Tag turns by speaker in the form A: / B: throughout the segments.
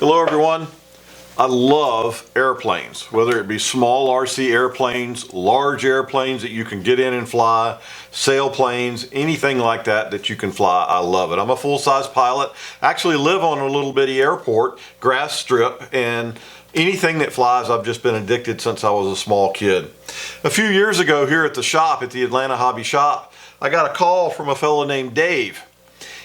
A: Hello everyone. I love airplanes, whether it be small RC airplanes, large airplanes that you can get in and fly, sailplanes, anything like that that you can fly. I love it. I'm a full-size pilot. I actually live on a little bitty airport, grass strip, and anything that flies I've just been addicted since I was a small kid. A few years ago here at the shop, at the Atlanta Hobby Shop, I got a call from a fellow named Dave.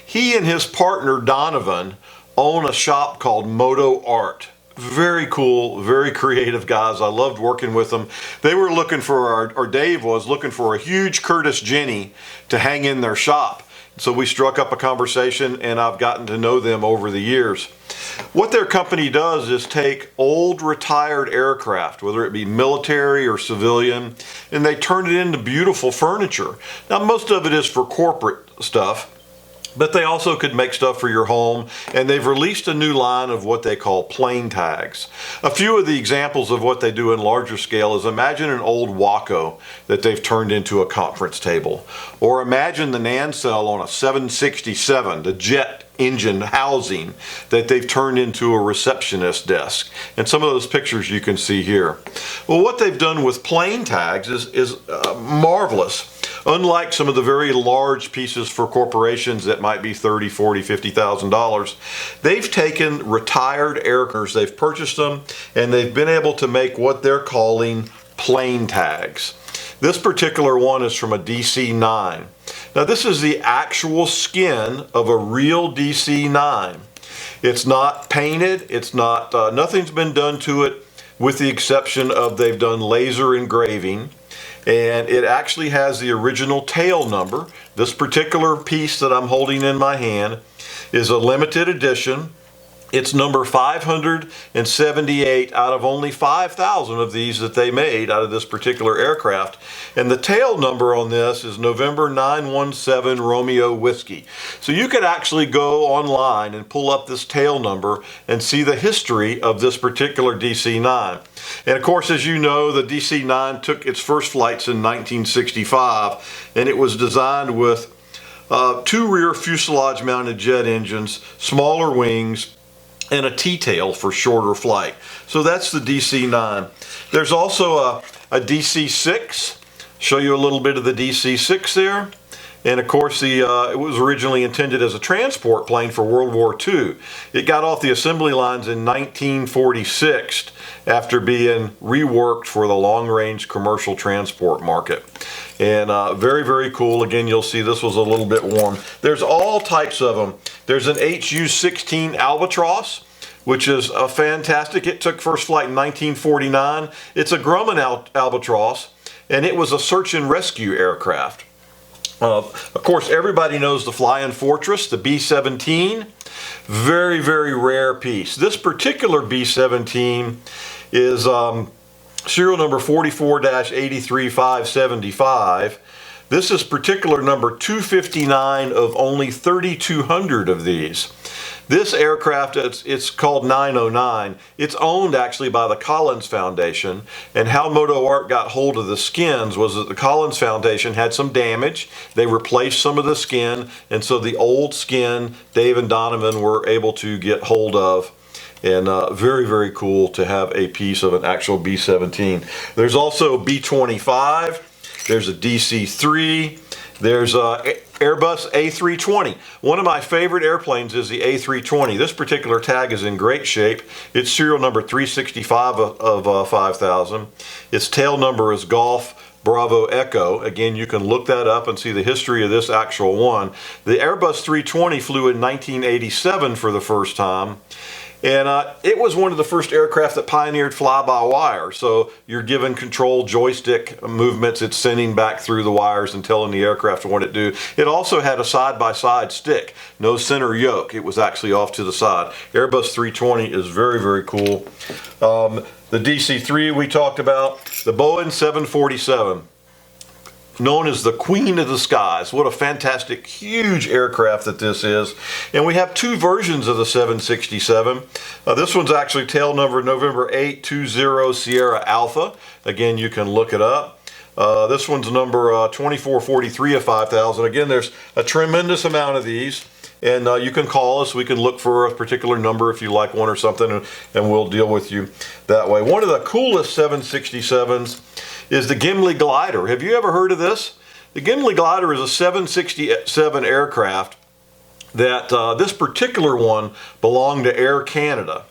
A: He and his partner Donovan own a shop called Moto Art. Very cool, very creative guys. I loved working with them. They were looking for, or Dave was looking for a huge Curtiss Jenny to hang in their shop. So we struck up a conversation and I've gotten to know them over the years. What their company does is take old retired aircraft, whether it be military or civilian, and they turn it into beautiful furniture. Now most of it is for corporate stuff, but they also could make stuff for your home, and they've released a new line of what they call PlaneTags. A few of the examples of what they do in larger scale is imagine an old Waco that they've turned into a conference table, or imagine the nacelle on a 767, the jet engine housing that they've turned into a receptionist desk. And some of those pictures you can see here. Well, what they've done with PlaneTags is marvelous. Unlike some of the very large pieces for corporations that might be $30, $40, $50,000, they've taken retired aircraft, they've purchased them, and they've been able to make what they're calling PlaneTags. This particular one is from a DC-9. Now this is the actual skin of a real DC-9. It's not painted, it's not, nothing's been done to it with the exception of they've done laser engraving. And it actually has the original tail number. This particular piece that I'm holding in my hand is a limited edition. It's number 578 out of only 5,000 of these that they made out of this particular aircraft. And the tail number on this is November 917 Romeo Whiskey. So you could actually go online and pull up this tail number and see the history of this particular DC-9. And of course, as you know, the DC-9 took its first flights in 1965, and it was designed with two rear fuselage mounted jet engines, smaller wings, and a T-tail for shorter flight. So that's the DC-9. There's also a DC-6. Show you a little bit of the DC-6 there. And of course, it was originally intended as a transport plane for World War II. It got off the assembly lines in 1946 after being reworked for the long-range commercial transport market. And very, very cool. Again, you'll see this was a little bit warm. There's all types of them. There's an HU-16 Albatross, which is fantastic. It took first flight in 1949. It's a Grumman Albatross, and it was a search and rescue aircraft. Of course, everybody knows the Flying Fortress, the B-17. Very, very rare piece. This particular B-17 is serial number 44-83575. This is particular number 259 of only 3,200 of these. This aircraft, it's called 909. It's owned actually by the Collins Foundation, and how Moto Art got hold of the skins was that the Collins Foundation had some damage. They replaced some of the skin, and so the old skin Dave and Donovan were able to get hold of. And very, very cool to have a piece of an actual B-17. There's also B-25. There's a DC-3. There's Airbus A320. One of my favorite airplanes is the A320. This particular tag is in great shape. It's serial number 365 of 5,000. Its tail number is Golf Bravo Echo. Again, you can look that up and see the history of this actual one. The Airbus 320 flew in 1987 for the first time. And it was one of the first aircraft that pioneered fly-by-wire. So you're given control joystick movements. It's sending back through the wires and telling the aircraft what it do. It also had a side-by-side stick, no center yoke. It was actually off to the side. Airbus 320 is very, very cool. The DC-3 we talked about. The Boeing 747. Known as the Queen of the Skies. What a fantastic, huge aircraft that this is. And we have two versions of the 767. This one's actually tail number November 820 Sierra Alpha. Again, you can look it up. This one's number 2443 of 5,000. Again, there's a tremendous amount of these. And you can call us. We can look for a particular number if you like one or something, and we'll deal with you that way. One of the coolest 767s is the Gimli Glider. Have you ever heard of this? The Gimli Glider is a 767 aircraft that this particular one belonged to Air Canada.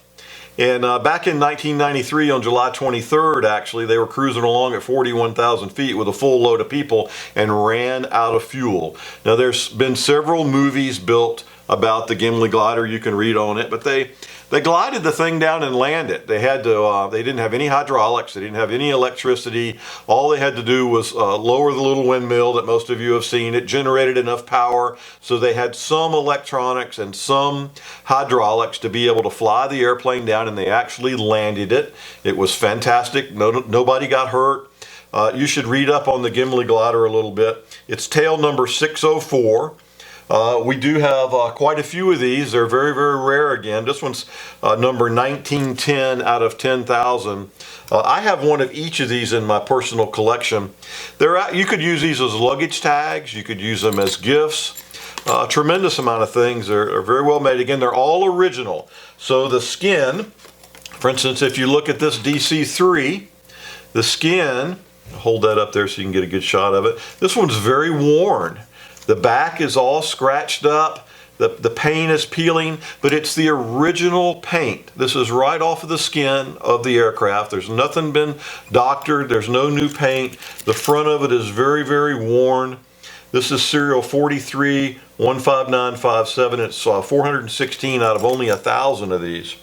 A: And back in 1993, on July 23rd, actually, they were cruising along at 41,000 feet with a full load of people and ran out of fuel. Now, there's been several movies built about the Gimli Glider. You can read on it, but they glided the thing down and landed. They had to. They didn't have any hydraulics. They didn't have any electricity. All they had to do was lower the little windmill that most of you have seen. It generated enough power, so they had some electronics and some hydraulics to be able to fly the airplane down, and they actually landed it. It was fantastic. Nobody got hurt. You should read up on the Gimli Glider a little bit. It's tail number 604. We do have quite a few of these. They're very, very rare again. This one's number 1910 out of 10,000. I have one of each of these in my personal collection. You could use these as luggage tags. You could use them as gifts. A tremendous amount of things. They're very well made. Again, they're all original. So the skin, for instance, if you look at this DC-3, the skin, hold that up there so you can get a good shot of it. This one's very worn. The back is all scratched up, the paint is peeling, but it's the original paint. This is right off of the skin of the aircraft. There's nothing been doctored, there's no new paint. The front of it is very, very worn. This is serial 4315957. It's 416 out of only 1,000 of these.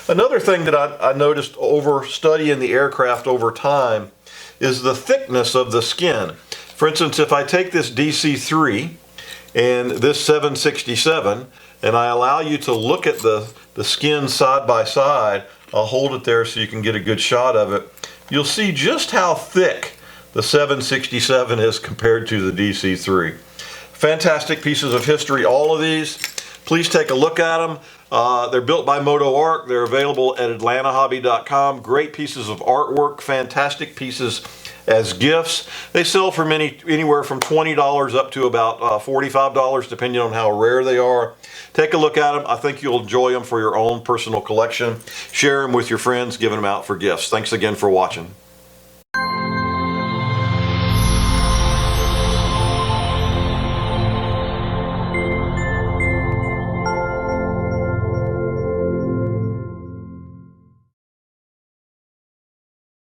A: Another thing that I noticed over studying the aircraft over time is the thickness of the skin. For instance, if I take this DC-3 and this 767 and I allow you to look at the skin side by side, I'll hold it there so you can get a good shot of it. You'll see just how thick the 767 is compared to the DC-3. Fantastic pieces of history, all of these. Please take a look at them. They're built by Moto Arc. They're available at atlantahobby.com. Great pieces of artwork, fantastic pieces as gifts. They sell for anywhere from $20 up to about $45, depending on how rare they are. Take a look at them. I think you'll enjoy them for your own personal collection. Share them with your friends, give them out for gifts. Thanks again for watching.